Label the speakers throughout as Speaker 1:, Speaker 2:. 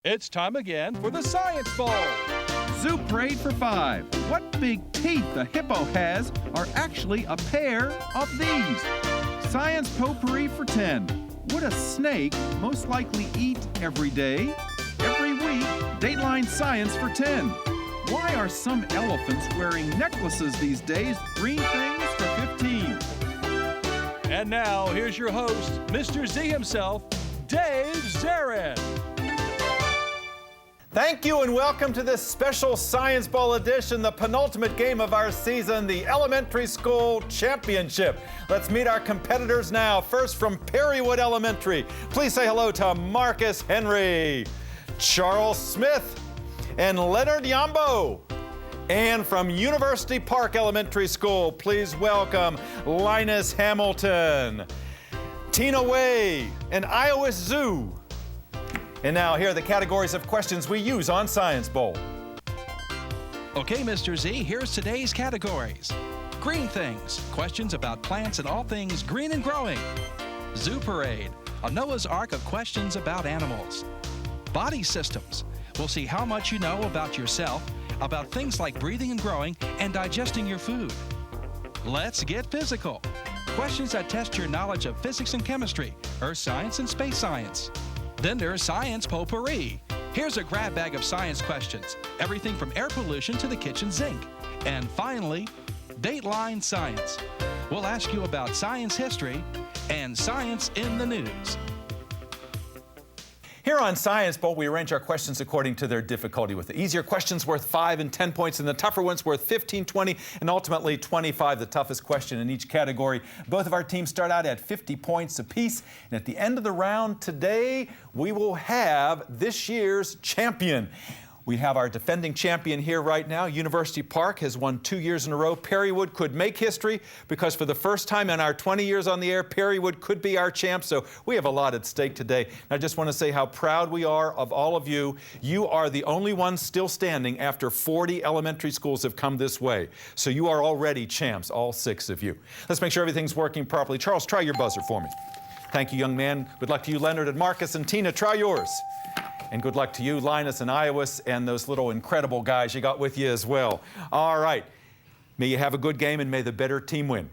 Speaker 1: It's time again for the Science Bowl.
Speaker 2: Zoo Parade for 5. What big teeth the hippo has are actually a pair of these. Science Potpourri for 10. Would a snake most likely eat every day? Every week, Dateline Science for 10. Why are some elephants wearing necklaces these days? Green things for 15.
Speaker 1: And now, here's your host, Mr. Z himself, Dave Zarin.
Speaker 3: Thank you and welcome to this special Science Bowl edition, the penultimate game of our season, the Elementary School Championship. Let's meet our competitors now. First from Perrywood Elementary, please say hello to Marcus Henry, Charles Smith, and Leonard Yambo. And from University Park Elementary School, please welcome Linus Hamilton, Tina Way, and Iowa Zoo. And now, here are the categories of questions we use on Science Bowl.
Speaker 4: Okay, Mr. Z, here's today's categories. Green things, questions about plants and all things green and growing. Zoo Parade, a Noah's Ark of questions about animals. Body systems, we'll see how much you know about yourself, about things like breathing and growing, and digesting your food. Let's get physical. Questions that test your knowledge of physics and chemistry, earth science and space science. Then there's Science Potpourri. Here's a grab bag of science questions, everything from air pollution to the kitchen sink. And finally, Dateline Science. We'll ask you about science history and science in the news.
Speaker 3: Here on Science Bowl, we arrange our questions according to their difficulty, with the easier questions worth 5 and 10 points, and the tougher ones worth 15, 20, and ultimately 25, the toughest question in each category. Both of our teams start out at 50 points apiece, and at the end of the round today, we will have this year's champion. We have our defending champion here right now. University Park has won 2 years in a row. Perrywood could make history because for the first time in our 20 years on the air, Perrywood could be our champ. So we have a lot at stake today. And I just want to say how proud we are of all of you. You are the only ones still standing after 40 elementary schools have come this way. So you are already champs, all 6 of you. Let's make sure everything's working properly. Charles, try your buzzer for me. Thank you, young man. Good luck to you, Leonard and Marcus, and Tina, try yours. And good luck to you, Linus and Iowa, and those little incredible guys you got with you as well. All right. May you have a good game and may the better team win.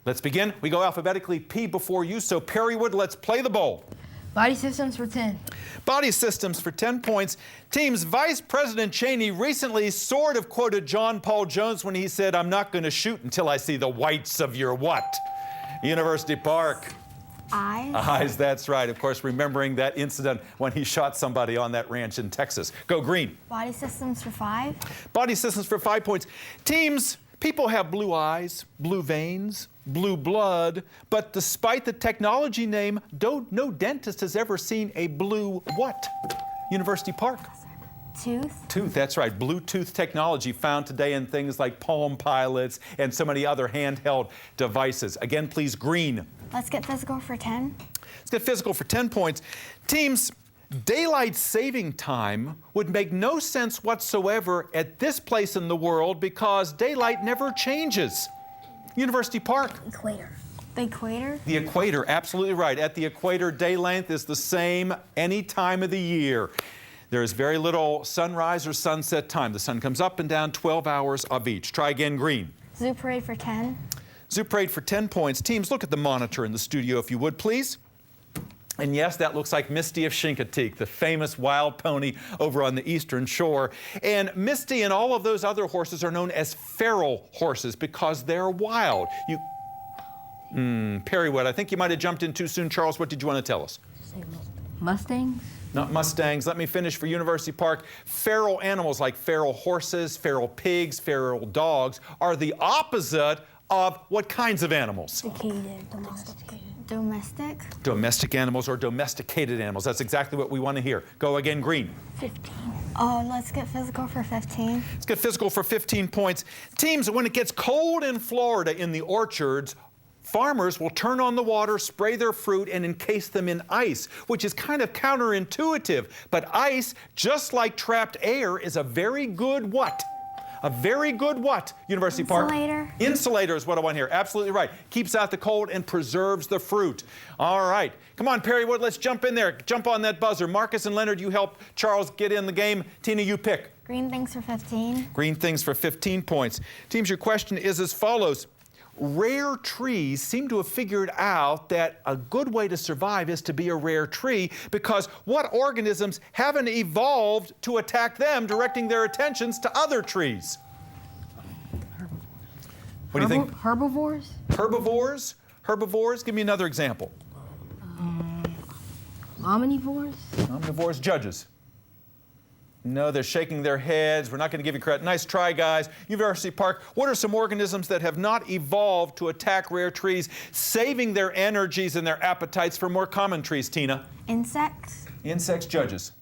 Speaker 3: Let's begin. We go alphabetically, P before you. So Perrywood, let's play the bowl.
Speaker 5: Body systems for 10.
Speaker 3: Body systems for 10 points. Teams, Vice President Cheney recently sort of quoted John Paul Jones when he said, "I'm not going to shoot until I see the whites of your what?" University Park.
Speaker 5: Eyes.
Speaker 3: Eyes, that's right. Of course, remembering that incident when he shot somebody on that ranch in Texas. Go green.
Speaker 5: Body systems for 5.
Speaker 3: Body systems for 5 points. Teams, people have blue eyes, blue veins, blue blood, but despite the technology name, no dentist has ever seen a blue what? University Park.
Speaker 5: Tooth.
Speaker 3: Tooth, that's right. Bluetooth technology found today in things like Palm Pilots and so many other handheld devices. Again, please, green.
Speaker 5: Let's get physical for 10.
Speaker 3: Let's get physical for 10 points. Teams, daylight saving time would make no sense whatsoever at this place in the world because daylight never changes. University Park.
Speaker 5: Equator. The equator?
Speaker 3: The equator, absolutely right. At the equator, day length is the same any time of the year. There is very little sunrise or sunset time. The sun comes up and down 12 hours of each. Try again, green.
Speaker 5: Zoo Parade for 10.
Speaker 3: Zoo Parade for 10 points. Teams, look at the monitor in the studio if you would, please. And yes, that looks like Misty of Chincoteague, the famous wild pony over on the eastern shore. And Misty and all of those other horses are known as feral horses because they're wild. Perrywood, I think you might have jumped in too soon. Charles, what did you want to tell us?
Speaker 5: Mustangs.
Speaker 3: Not Mustangs. Let me finish for University Park. Feral animals like feral horses, feral pigs, feral dogs are the opposite of what kinds of animals?
Speaker 5: Domestic.
Speaker 3: Domestic animals or domesticated animals. That's exactly what we want to hear. Go again, green.
Speaker 5: 15. Oh, let's get physical for 15.
Speaker 3: Let's get physical for 15 points. Teams, when it gets cold in Florida in the orchards, farmers will turn on the water, spray their fruit, and encase them in ice, which is kind of counterintuitive. But ice, just like trapped air, is a very good what? A very good what, University Park?
Speaker 5: Insulator.
Speaker 3: Insulator is what I want here. Absolutely right. Keeps out the cold and preserves the fruit. All right. Come on, Perrywood, let's jump in there. Jump on that buzzer. Marcus and Leonard, you help Charles get in the game. Tina, you pick.
Speaker 5: Green things for 15.
Speaker 3: Green things for 15 points. Teams, your question is as follows. Rare trees seem to have figured out that a good way to survive is to be a rare tree, because what organisms haven't evolved to attack them, directing their attentions to other trees? What do you think?
Speaker 5: Herbivores?
Speaker 3: Herbivores? Herbivores? Give me another example.
Speaker 5: Omnivores?
Speaker 3: Omnivores, judges. No, they're shaking their heads. We're not going to give you credit. Nice try, guys. University Park, what are some organisms that have not evolved to attack rare trees, saving their energies and their appetites for more common trees, Tina?
Speaker 5: Insects?
Speaker 3: Insects, judges.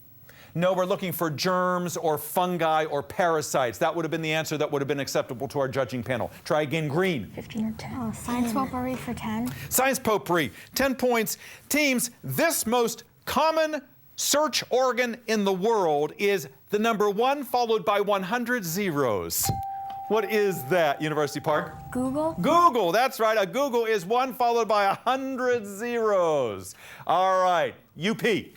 Speaker 3: No, we're looking for germs or fungi or parasites. That would have been the answer that would have been acceptable to our judging panel. Try again, green.
Speaker 5: 15 or 10. Oh, science potpourri for 10.
Speaker 3: Science potpourri, 10 points. Teams, this most common search organ in the world is the number 1 followed by 100 zeros. What is that, University Park?
Speaker 5: Google?
Speaker 3: Google, that's right. A Google is 1 followed by 100 zeros. All right, UP.
Speaker 5: 15.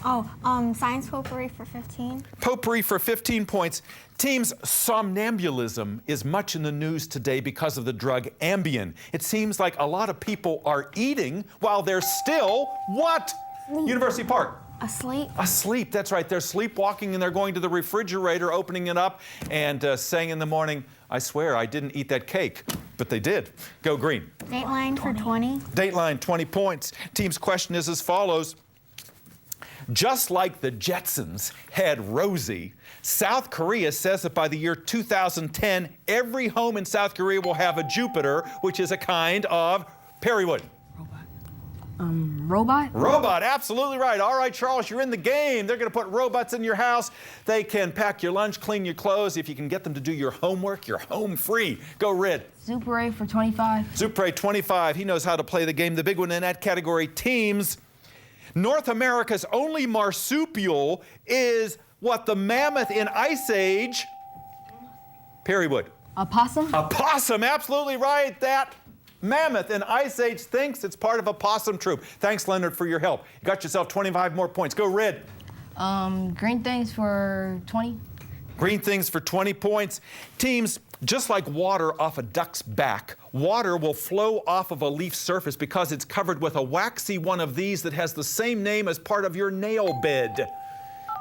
Speaker 5: Oh, science potpourri for 15.
Speaker 3: Potpourri for 15 points. Teams, somnambulism is much in the news today because of the drug Ambien. It seems like a lot of people are eating while they're still what? University Park.
Speaker 5: Asleep?
Speaker 3: Asleep, that's right. They're sleepwalking and they're going to the refrigerator, opening it up, and saying in the morning, I swear I didn't eat that cake. But they did. Go green.
Speaker 5: Dateline for 20.
Speaker 3: Dateline, 20 points. Team's question is as follows. Just like the Jetsons had Rosie, South Korea says that by the year 2010, every home in South Korea will have a Jupiter, which is a kind of Perrywood.
Speaker 5: Robot?
Speaker 3: Robot, absolutely right. All right, Charles, you're in the game. They're going to put robots in your house. They can pack your lunch, clean your clothes. If you can get them to do your homework, you're home free. Go red.
Speaker 5: Super 8 for 25.
Speaker 3: Super 8, 25. He knows how to play the game. The big one in that category, teams. North America's only marsupial is what? The mammoth in Ice Age. Perrywood.
Speaker 5: A possum?
Speaker 3: A possum, absolutely right. That mammoth in Ice Age thinks it's part of a possum troop. Thanks, Leonard, for your help. You got yourself 25 more points. Go red.
Speaker 5: Green things for 20.
Speaker 3: Green things for 20 points. Teams, just like water off a duck's back, water will flow off of a leaf surface because it's covered with a waxy one of these that has the same name as part of your nail bed.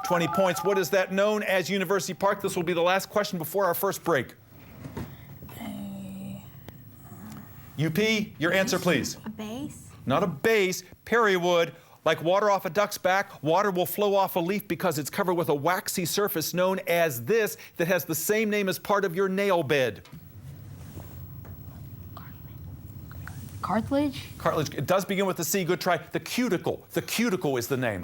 Speaker 3: 20 points. What is that known as, University Park? This will be the last question before our first break. UP, your answer, please.
Speaker 5: A base?
Speaker 3: Not a base. Perrywood. Like water off a duck's back, water will flow off a leaf because it's covered with a waxy surface known as this that has the same name as part of your nail bed.
Speaker 5: Cartilage?
Speaker 3: Cartilage. It does begin with the C. Good try. The cuticle. The cuticle is the name.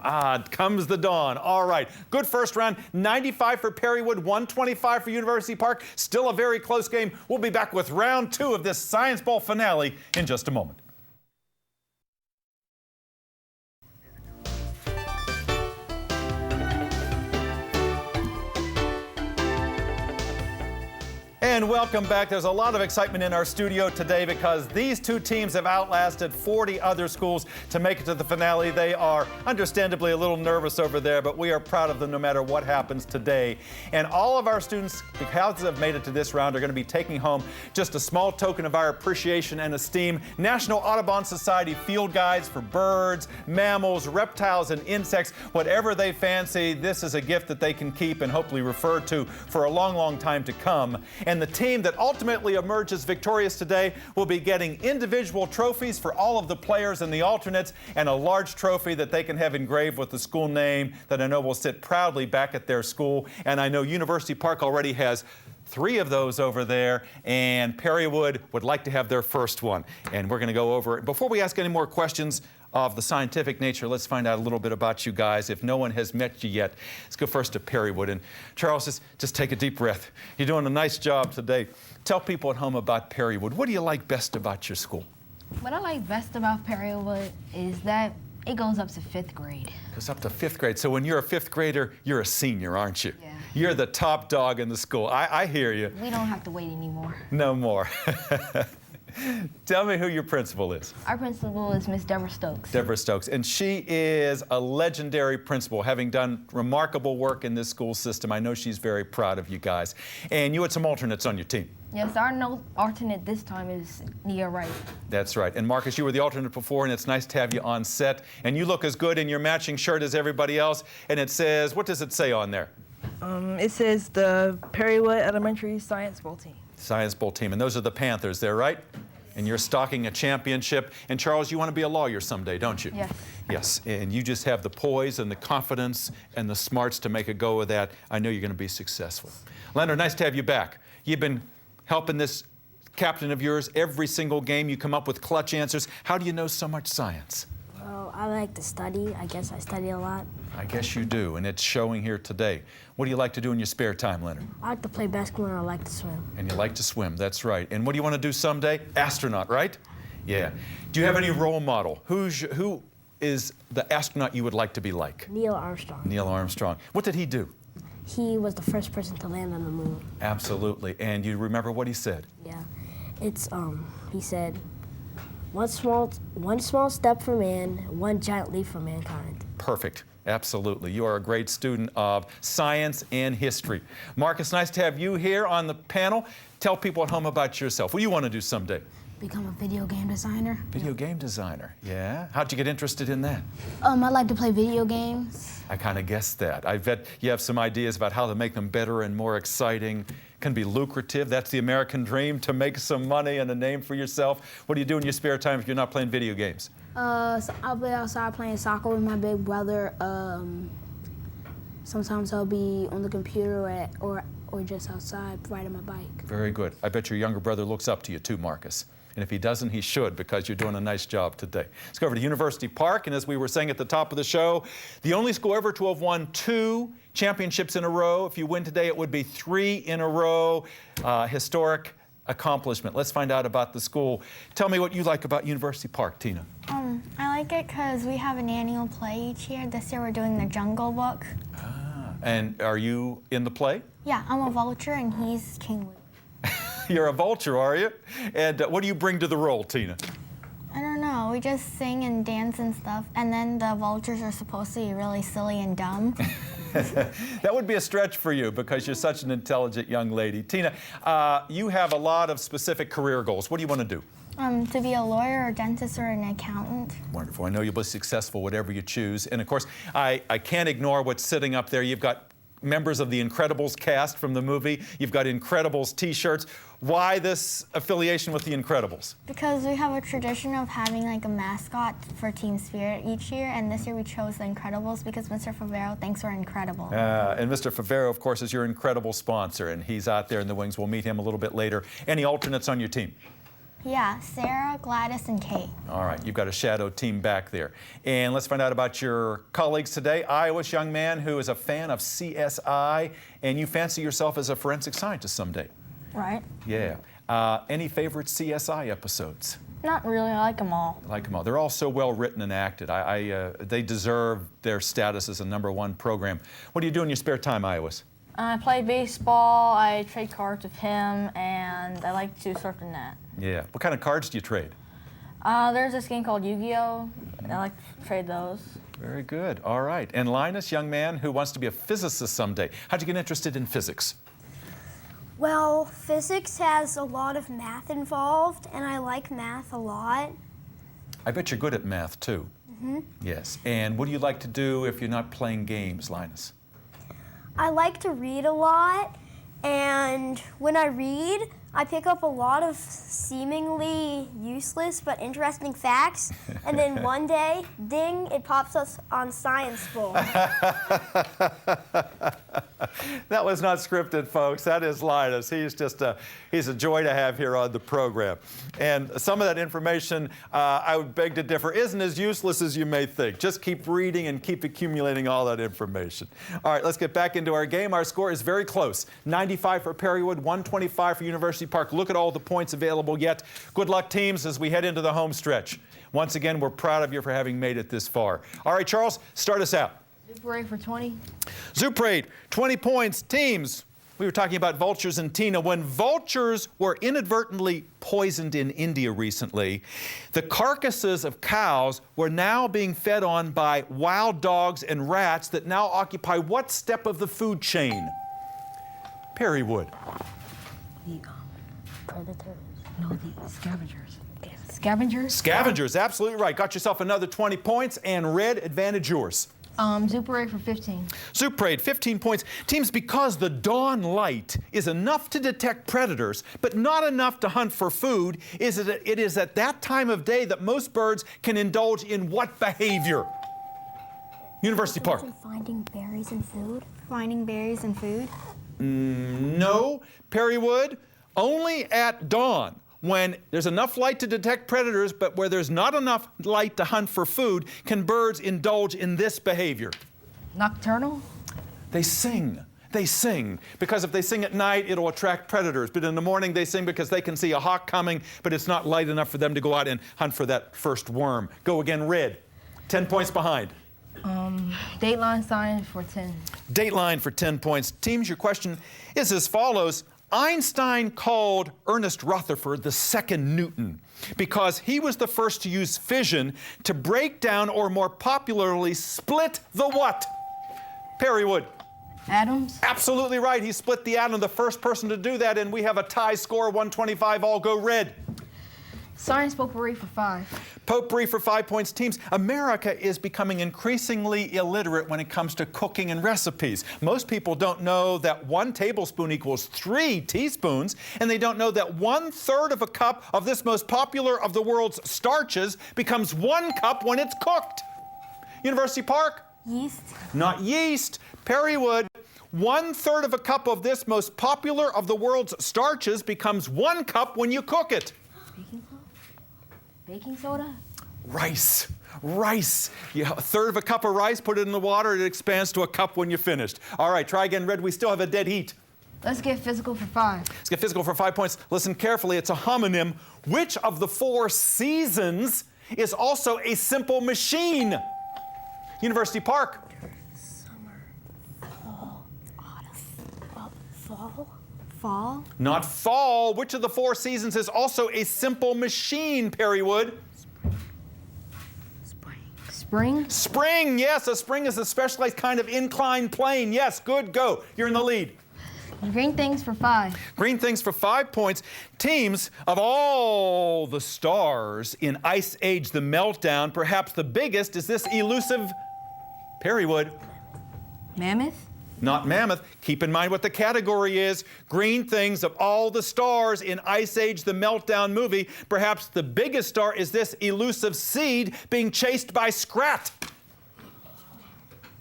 Speaker 3: Comes the dawn. All right. Good first round. 95 for Perrywood, 125 for University Park. Still a very close game. We'll be back with round 2 of this Science Bowl finale in just a moment. And welcome back. There's a lot of excitement in our studio today because these two teams have outlasted 40 other schools to make it to the finale. They are understandably a little nervous over there, but we are proud of them no matter what happens today. And all of our students, because they have made it to this round, are going to be taking home just a small token of our appreciation and esteem. National Audubon Society field guides for birds, mammals, reptiles, and insects. Whatever they fancy, this is a gift that they can keep and hopefully refer to for a long, long time to come. And the team that ultimately emerges victorious today will be getting individual trophies for all of the players and the alternates, and a large trophy that they can have engraved with the school name that I know will sit proudly back at their school. And I know University Park already has 3 of those over there, and Perrywood would like to have their first one. And we're going to go over it. Before we ask any more questions of the scientific nature, let's find out a little bit about you guys. If no one has met you yet, let's go first to Perrywood. And Charles, just take a deep breath. You're doing a nice job today. Tell people at home about Perrywood. What do you like best about your school?
Speaker 6: What I like best about Perrywood is that it goes up to 5th grade.
Speaker 3: Goes up to 5th grade. So when you're a 5th grader, you're a senior, aren't you?
Speaker 6: Yeah.
Speaker 3: You're the top dog in the school. I hear you.
Speaker 5: We don't have to wait anymore.
Speaker 3: No more. Tell me who your principal is.
Speaker 5: Our principal is Miss Deborah Stokes.
Speaker 3: Deborah Stokes, and she is a legendary principal, having done remarkable work in this school system. I know she's very proud of you guys. And you had some alternates on your team.
Speaker 5: Yes, our no alternate this time is Nia Wright.
Speaker 3: That's right. And Marcus, you were the alternate before, and it's nice to have you on set. And you look as good in your matching shirt as everybody else. And it says, what does it say on there?
Speaker 7: It says the Perrywood Elementary Science Bowl Team.
Speaker 3: Science Bowl team. And those are the Panthers there, right? And you're stocking a championship. And Charles, you want to be a lawyer someday, don't you?
Speaker 5: Yes.
Speaker 3: Yes, and you just have the poise and the confidence and the smarts to make a go of that. I know you're going to be successful. Leonard, nice to have you back. You've been helping this captain of yours every single game. You come up with clutch answers. How do you know so much science?
Speaker 8: Well, I like to study. I guess I study a lot.
Speaker 3: I guess you do, and it's showing here today. What do you like to do in your spare time, Leonard?
Speaker 8: I like to play basketball and I like to swim.
Speaker 3: And you like to swim, that's right. And what do you want to do someday? Astronaut, right? Yeah. Do you have any role model? Who is the astronaut you would like to be like?
Speaker 8: Neil Armstrong.
Speaker 3: Neil Armstrong. What did he do?
Speaker 8: He was the first person to land on the moon.
Speaker 3: Absolutely. And you remember what he said?
Speaker 8: Yeah. He said, one small step for man, one giant leap for mankind.
Speaker 3: Perfect. Absolutely. You are a great student of science and history. Marcus, nice to have you here on the panel. Tell people at home about yourself. What do you want to do someday?
Speaker 6: Become a video game designer.
Speaker 3: Video game designer. Yeah. How'd you get interested in that?
Speaker 6: I like to play video games.
Speaker 3: I kind of guessed that. I bet you have some ideas about how to make them better and more exciting. Can be lucrative. That's the American dream, to make some money and a name for yourself. What do you do in your spare time if you're not playing video games?
Speaker 6: So I'll be outside playing soccer with my big brother. Sometimes I'll be on the computer or just outside riding my bike.
Speaker 3: Very good. I bet your younger brother looks up to you too, Marcus. And if he doesn't, he should, because you're doing a nice job today. Let's go over to University Park. And as we were saying at the top of the show, the only school ever to have won 2 championships in a row. If you win today, it would be 3 in a row. Historic accomplishment. Let's find out about the school. Tell me what you like about University Park, Tina.
Speaker 9: I like it because we have an annual play each year. This year we're doing the Jungle Book.
Speaker 3: And are you in the play?
Speaker 9: Yeah, I'm a vulture and he's King Louie.
Speaker 3: You're a vulture, are you? And what do you bring to the role, Tina?
Speaker 9: I don't know, we just sing and dance and stuff, and then the vultures are supposed to be really silly and dumb.
Speaker 3: That would be a stretch for you because you're such an intelligent young lady. Tina, you have a lot of specific career goals. What do you want to do?
Speaker 9: To be a lawyer or dentist or an accountant.
Speaker 3: Wonderful. I know you'll be successful whatever you choose. And of course, I can't ignore what's sitting up there. You've got members of the Incredibles cast from the movie. You've got Incredibles t-shirts. Why this affiliation with the Incredibles?
Speaker 9: Because we have a tradition of having like a mascot for Team Spirit each year, and this year we chose the Incredibles because Mr. Favero thinks we're incredible.
Speaker 3: And Mr. Favero, of course, is your incredible sponsor, and he's out there in the wings. We'll meet him a little bit later. Any alternates on your team?
Speaker 9: Yeah, Sarah, Gladys, and Kate.
Speaker 3: All right, you've got a shadow team back there. And let's find out about your colleagues today. Iowa's young man who is a fan of CSI, and you fancy yourself as a forensic scientist someday.
Speaker 7: Right.
Speaker 3: Yeah. Any favorite CSI episodes?
Speaker 7: Not really. I like them all.
Speaker 3: I like them all. They're all so well written and acted. They deserve their status as a #1 program. What do you do in your spare time, Iowas?
Speaker 7: I play baseball, I trade cards with him, and I like to surf the net.
Speaker 3: Yeah. What kind of cards do you trade?
Speaker 7: There's this game called Yu-Gi-Oh! I like to trade those.
Speaker 3: Very good. All right. And Linus, young man who wants to be a physicist someday. How'd you get interested in physics?
Speaker 10: Well, physics has a lot of math involved, and I like math a lot.
Speaker 3: I bet you're good at math, too.
Speaker 10: Mm-hmm.
Speaker 3: Yes. And what do you like to do if you're not playing games, Linus?
Speaker 10: I like to read a lot, and when I read, I pick up a lot of seemingly useless but interesting facts, and then one day, ding, it pops us on Science Bowl.
Speaker 3: That was not scripted, folks. That is Linus. He's a joy to have here on the program. And some of that information, I would beg to differ, isn't as useless as you may think. Just keep reading and keep accumulating all that information. All right, let's get back into our game. Our score is very close. 95 for Perrywood, 125 for University Park. Look at all the points available yet. Good luck, teams, as we head into the home stretch. Once again, we're proud of you for having made it this far. All right, Charles, start us out.
Speaker 5: Zoo parade for 20.
Speaker 3: Zoo parade, 20 points. Teams, we were talking about vultures and Tina. When vultures were inadvertently poisoned in India recently, the carcasses of cows were now being fed on by wild dogs and rats that now occupy what step of the food chain? Perrywood.
Speaker 5: The predators. No, the scavengers. Scavengers?
Speaker 3: Scavengers, absolutely right. Got yourself another 20 points, and red, advantage yours.
Speaker 5: Zoo parade for 15.
Speaker 3: Zoo parade, 15 points. Teams, because the dawn light is enough to detect predators, but not enough to hunt for food, it is at that time of day that most birds can indulge in what behavior? University Park.
Speaker 10: Finding berries and food.
Speaker 9: Finding berries and food.
Speaker 3: No. Perrywood, only at dawn, when there's enough light to detect predators, but where there's not enough light to hunt for food, can birds indulge in this behavior?
Speaker 5: Nocturnal?
Speaker 3: They sing. They sing. Because if they sing at night, it'll attract predators. But in the morning, they sing because they can see a hawk coming, but it's not light enough for them to go out and hunt for that first worm. Go again, red. 10 points behind.
Speaker 5: Dateline sign for 10.
Speaker 3: Dateline for 10 points. Teams, your question is as follows. Einstein called Ernest Rutherford the second Newton because he was the first to use fission to break down, or more popularly, split the what? Perrywood.
Speaker 5: Atoms?
Speaker 3: Absolutely right. He split the atom, the first person to do that, and we have a tie score, 125. All go red.
Speaker 5: Science potpourri for 5.
Speaker 3: Potpourri for 5 points. Teams, America is becoming increasingly illiterate when it comes to cooking and recipes. Most people don't know that 1 tablespoon equals 3 teaspoons, and they don't know that 1/3 of a cup of this most popular of the world's starches becomes 1 cup when it's cooked. University Park?
Speaker 9: Yeast.
Speaker 3: Not yeast. Perrywood. 1/3 of a cup of this most popular of the world's starches becomes 1 cup when you cook it.
Speaker 5: Baking soda?
Speaker 3: Rice. Rice. You have 1/3 of a cup of rice, put it in the water, it expands to a cup when you're finished. All right, try again, red. We still have a dead heat.
Speaker 5: Let's get physical for 5.
Speaker 3: Let's get physical for 5 points. Listen carefully. It's a homonym. Which of the 4 seasons is also a simple machine? University Park.
Speaker 10: Summer, fall, autumn, fall.
Speaker 9: Fall.
Speaker 3: Not fall. Which of the 4 seasons is also a simple machine, Perrywood?
Speaker 5: Spring?
Speaker 3: Spring, yes. A spring is a specialized kind of inclined plane. Yes, good, go. You're in the lead.
Speaker 5: Green things for 5.
Speaker 3: Green things for 5 points. Teams, of all the stars in Ice Age the Meltdown, perhaps the biggest is this elusive Perrywood.
Speaker 5: Mammoth?
Speaker 3: Not mammoth. Keep in mind what the category is. Green things of all the stars in Ice Age the Meltdown movie. Perhaps the biggest star is this elusive seed being chased by Scrat.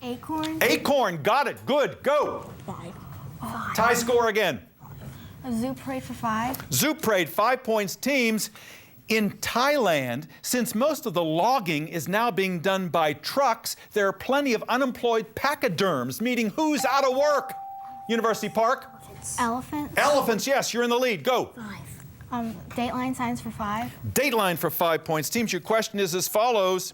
Speaker 9: Acorn.
Speaker 3: Acorn. Got it. Good. Go.
Speaker 10: 5.
Speaker 3: Tie score again.
Speaker 9: A zoo parade for 5.
Speaker 3: Zoo parade, 5 points. Teams. In Thailand, since most of the logging is now being done by trucks, there are plenty of unemployed pachyderms, meaning who's out of work? University Park?
Speaker 9: Elephant.
Speaker 3: Elephants, yes, you're in the lead. Go.
Speaker 10: 5.
Speaker 9: Dateline signs for 5.
Speaker 3: Dateline for 5 points. Teams, your question is as follows.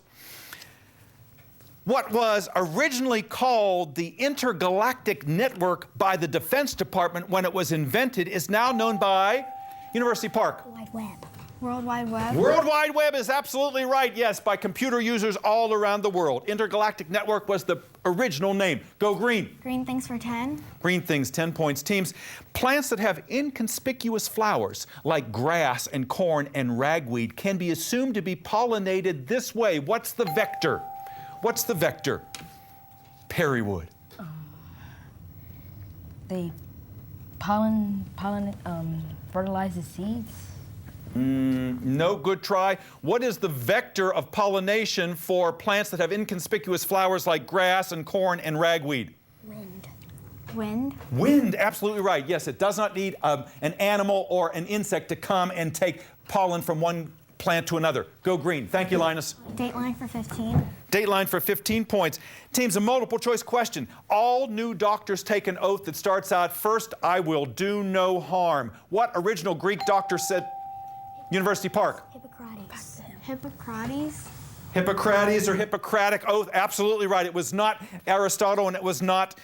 Speaker 3: What was originally called the Intergalactic Network by the Defense Department when it was invented is now known by University Park?
Speaker 10: Wide Web.
Speaker 9: World Wide Web.
Speaker 3: World Wide Web is absolutely right, yes, by computer users all around the world. Intergalactic Network was the original name. Go green.
Speaker 9: Green things for 10.
Speaker 3: Green things, 10 points. Teams, plants that have inconspicuous flowers, like grass and corn and ragweed, can be assumed to be pollinated this way. What's the vector? What's the vector? Perrywood.
Speaker 5: They fertilize the seeds?
Speaker 3: No, good try. What is the vector of pollination for plants that have inconspicuous flowers like grass and corn and ragweed?
Speaker 10: Wind.
Speaker 9: Wind.
Speaker 3: Wind, absolutely right. Yes, it does not need an animal or an insect to come and take pollen from one plant to another. Go green. Thank you, Linus.
Speaker 9: Dateline for 15.
Speaker 3: Dateline for 15 points. Teams, a multiple choice question. All new doctors take an oath that starts out, first, I will do no harm. What original Greek doctor said? University Park.
Speaker 10: Hippocrates.
Speaker 9: Hippocrates.
Speaker 3: Hippocrates or Hippocratic oath, absolutely right. It was not Aristotle and it was not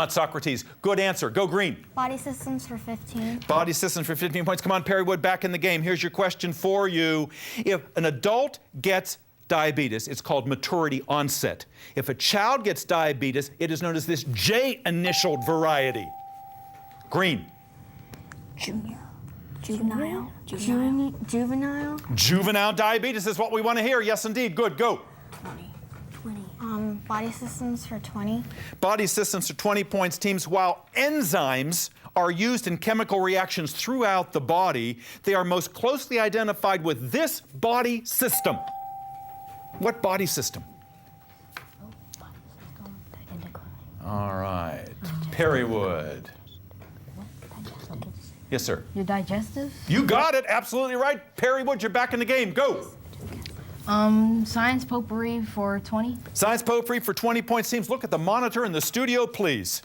Speaker 3: Socrates. Good answer. Go green.
Speaker 9: Body systems for 15.
Speaker 3: Body systems for 15 points. Come on, Perrywood, back in the game. Here's your question for you. If an adult gets diabetes, it's called maturity onset. If a child gets diabetes, it is known as this J-initialed variety. Green.
Speaker 6: Junior. Juvenile.
Speaker 9: Juvenile.
Speaker 3: Juvenile diabetes is what we want to hear. Yes, indeed. Good. Go.
Speaker 6: 20.
Speaker 9: Body systems for 20.
Speaker 3: Body systems for 20 points. Teams, while enzymes are used in chemical reactions throughout the body, they are most closely identified with this body system. What body system? All right. Perrywood. Yes, sir.
Speaker 5: Your digestive?
Speaker 3: You got it. Absolutely right. Perrywood, you're back in the game. Go.
Speaker 5: Science potpourri for 20.
Speaker 3: Science potpourri for 20 points. Teams, look at the monitor in the studio, please.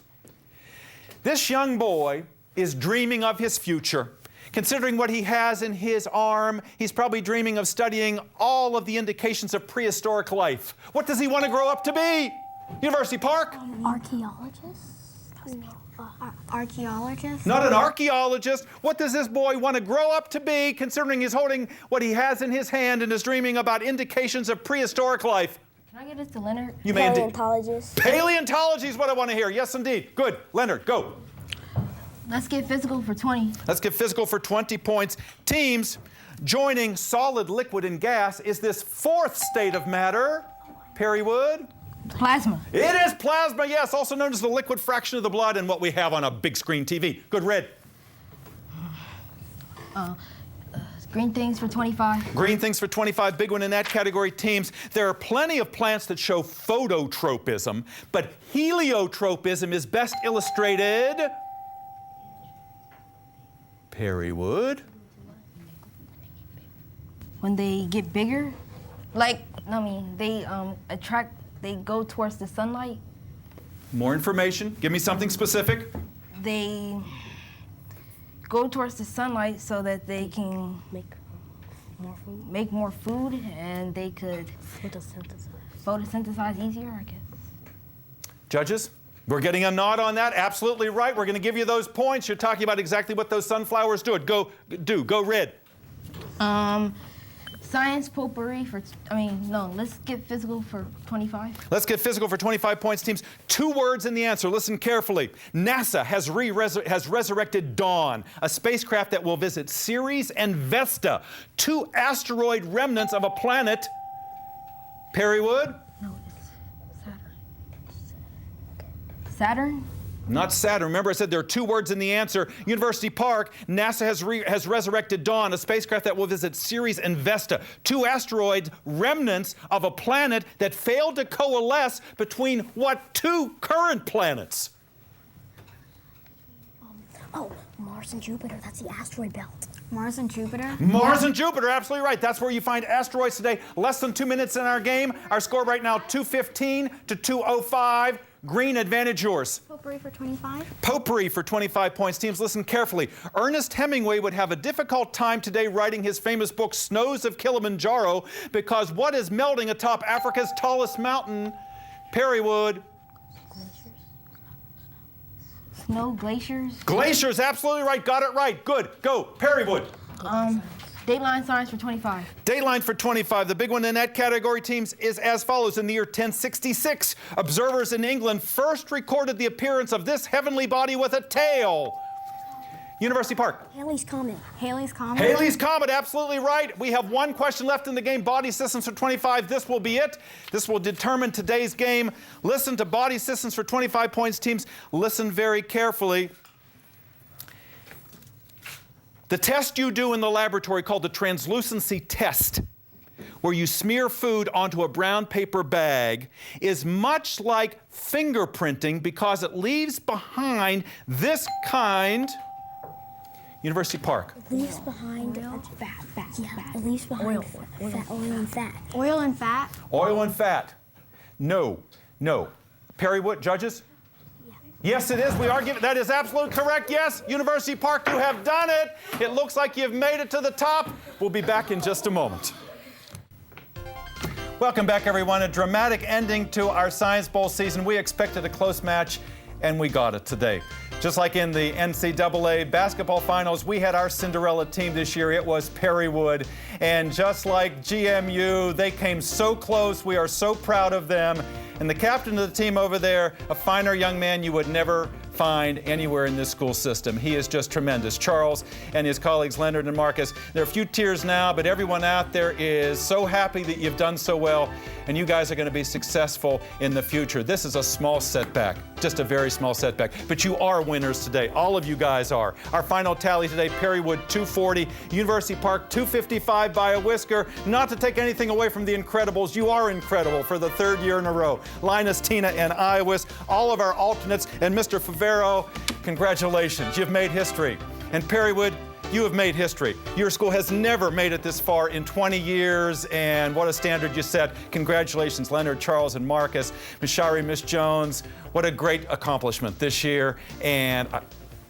Speaker 3: This young boy is dreaming of his future. Considering what he has in his arm, he's probably dreaming of studying all of the indications of prehistoric life. What does he want to grow up to be? University Park?
Speaker 6: Archaeologist?
Speaker 9: Archaeologist.
Speaker 3: Not an archaeologist. What does this boy want to grow up to be, considering he's holding what he has in his hand and is dreaming about indications of prehistoric life?
Speaker 5: Can I get this to Leonard?
Speaker 3: You may indeed.
Speaker 8: Paleontologist.
Speaker 3: Paleontology is what I want to hear. Yes, indeed. Good. Leonard, go.
Speaker 5: Let's get physical for 20.
Speaker 3: Let's get physical for 20 points. Teams, joining solid, liquid, and gas is this fourth state of matter. Perrywood?
Speaker 5: Plasma.
Speaker 3: It is plasma, yes, also known as the liquid fraction of the blood and what we have on a big screen TV. Good, Red.
Speaker 5: Green things for 25.
Speaker 3: Green things for 25, big one in that category. Teams, there are plenty of plants that show phototropism, but heliotropism is best illustrated. Perrywood.
Speaker 5: When they get bigger, like, they they go towards the sunlight.
Speaker 3: More information. Give me something specific.
Speaker 5: They go towards the sunlight so that they can make more food and they could photosynthesize easier, I guess.
Speaker 3: Judges? We're getting a nod on that. Absolutely right. We're going to give you those points. You're talking about exactly what those sunflowers do. Go, Red.
Speaker 5: Science potpourri for, let's get physical for 25.
Speaker 3: Let's get physical for 25 points, teams. 2 words in the answer. Listen carefully. NASA has resurrected Dawn, a spacecraft that will visit Ceres and Vesta, 2 asteroid remnants of a planet. Perrywood?
Speaker 5: No, it's Saturn. Saturn?
Speaker 3: Not Saturn. Remember I said there are 2 words in the answer. University Park, NASA has resurrected Dawn, a spacecraft that will visit Ceres and Vesta, 2 asteroids, remnants of a planet that failed to coalesce between what 2 current planets?
Speaker 6: Mars and Jupiter. That's the asteroid belt.
Speaker 9: Mars and Jupiter.
Speaker 3: Mars and Jupiter, absolutely right. That's where you find asteroids today. Less than 2 minutes in our game. Our score right now, 215 to 205. Green, advantage yours.
Speaker 9: Potpourri for 25.
Speaker 3: Potpourri for 25 points. Teams, listen carefully. Ernest Hemingway would have a difficult time today writing his famous book, Snows of Kilimanjaro, because what is melting atop Africa's tallest mountain? Perrywood.
Speaker 5: Snow glaciers.
Speaker 3: Glaciers, absolutely right. Got it right. Good. Go. Perrywood.
Speaker 5: Dateline science for 25.
Speaker 3: Dateline for 25. The big one in that category, teams, is as follows. In the year 1066, observers in England first recorded the appearance of this heavenly body with a tail. University Park.
Speaker 6: Halley's Comet.
Speaker 9: Halley's Comet.
Speaker 3: Halley's Comet, absolutely right. We have 1 question left in the game. Body systems for 25. This will be it. This will determine today's game. Listen to body systems for 25 points, teams. Listen very carefully. The test you do in the laboratory called the translucency test, where you smear food onto a brown paper bag, is much like fingerprinting because it leaves behind this kind. University Park.
Speaker 6: It leaves behind fat. It leaves behind oil and fat.
Speaker 9: Oil and fat.
Speaker 3: Oil and fat. No. Perrywood, judges? Yes, it is. We are giving. That is absolutely correct. Yes, University Park, you have done it. It looks like you've made it to the top. We'll be back in just a moment. Welcome back, everyone. A dramatic ending to our Science Bowl season. We expected a close match, and we got it today. Just like in the NCAA basketball finals, we had our Cinderella team this year. It was Perrywood. And just like GMU, they came so close. We are so proud of them. And the captain of the team over there, a finer young man you would never find anywhere in this school system. He is just tremendous. Charles and his colleagues, Leonard and Marcus, there are a few tears now, but everyone out there is so happy that you've done so well, and you guys are going to be successful in the future. This is a small setback, just a very small setback, but you are winners today. All of you guys are. Our final tally today, Perrywood 240, University Park 255 by a whisker. Not to take anything away from the Incredibles, you are incredible for the third year in a row. Linus, Tina, and Iowis, all of our alternates, and Mr. Favero, congratulations, you've made history. And Perrywood, you have made history. Your school has never made it this far in 20 years, and what a standard you set. Congratulations, Leonard, Charles, and Marcus. Ms. Shari, Ms. Jones, what a great accomplishment this year, and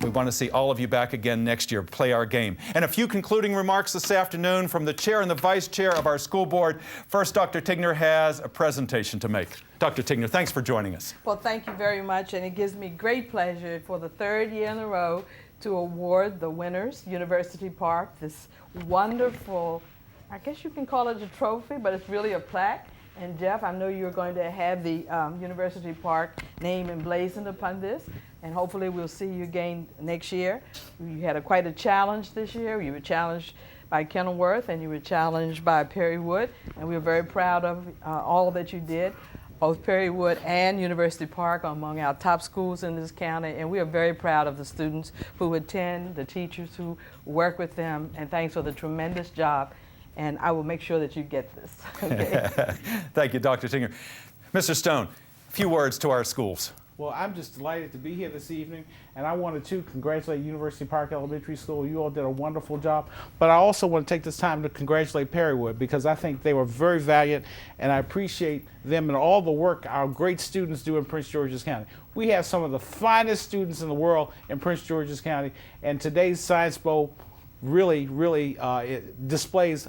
Speaker 3: we want to see all of you back again next year. Play our game. And a few concluding remarks this afternoon from the chair and the vice chair of our school board. First, Dr. Tigner has a presentation to make. Dr. Tigner, thanks for joining us.
Speaker 11: Well, thank you very much, and it gives me great pleasure for the third year in a row to award the winners, University Park, this wonderful, I guess you can call it a trophy, but it's really a plaque. And Jeff, I know you're going to have the University Park name emblazoned upon this, and hopefully we'll see you again next year. You had quite a challenge this year. You were challenged by Kenilworth, and you were challenged by Perrywood, and we are very proud of all that you did. Both Perrywood and University Park are among our top schools in this county, and we are very proud of the students who attend, the teachers who work with them, and thanks for the tremendous job. And I will make sure that you get this. Okay?
Speaker 3: Thank you, Dr. Tigner. Mr. Stone, a few words to our schools.
Speaker 12: Well, I'm just delighted to be here this evening, and I wanted to congratulate University Park Elementary School. You all did a wonderful job, but I also want to take this time to congratulate Perrywood, because I think they were very valiant, and I appreciate them and all the work our great students do in Prince George's County. We have some of the finest students in the world in Prince George's County, and today's Science Bowl really it displays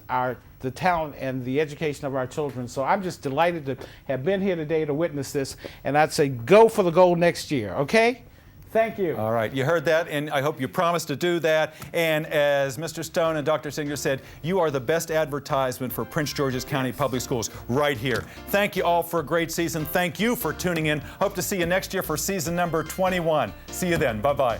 Speaker 12: the talent and the education of our children. So I'm just delighted to have been here today to witness this, and I'd say go for the gold next year, okay? Thank you.
Speaker 3: All right, you heard that, and I hope you promise to do that. And as Mr. Stone and Dr. Singer said, you are the best advertisement for Prince George's County Public Schools right here. Thank you all for a great season. Thank you for tuning in. Hope to see you next year for season number 21. See you then. Bye-bye.